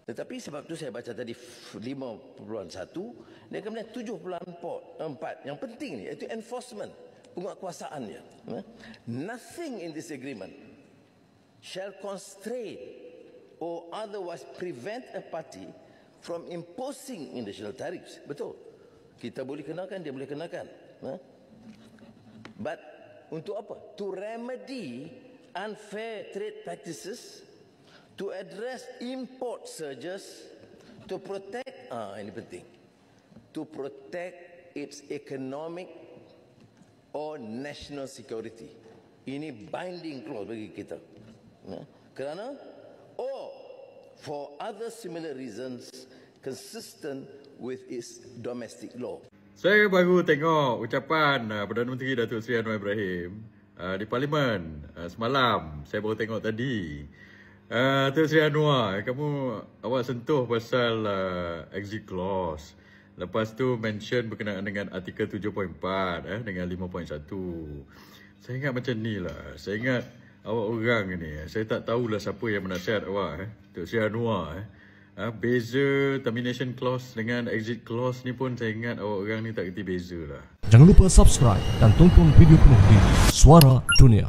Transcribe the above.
Tetapi sebab tu saya baca tadi 5.1, dia kemudian 7.4 yang penting ni, iaitu enforcement, penguatkuasaannya. Nothing in this agreement shall constrain or otherwise prevent a party from imposing national tariffs. Betul. Kita boleh kenakan, dia boleh kenakan. But untuk apa? To remedy unfair trade practices, to address import surges, to protect, ini penting, to protect its economic or national security. Ini binding clause bagi kita. Kerana, or for other similar reasons consistent with its domestic law. Saya baru tengok ucapan Perdana Menteri Datuk Seri Anwar Ibrahim di Parlimen semalam. Saya baru tengok tadi. Datuk Seri Anwar, awak sentuh pasal exit clause. Lepas tu mention berkenaan dengan artikel 7.4 dengan 5.1. Saya ingat macam ni lah. Saya ingat awak orang ni. Saya tak tahulah siapa yang menasihat awak. Datuk Seri Anwar. Beza termination clause dengan exit clause ni pun saya ingat awak orang ni tak kerti beza lah. Jangan lupa subscribe dan tonton video penuh di Suara Dunia.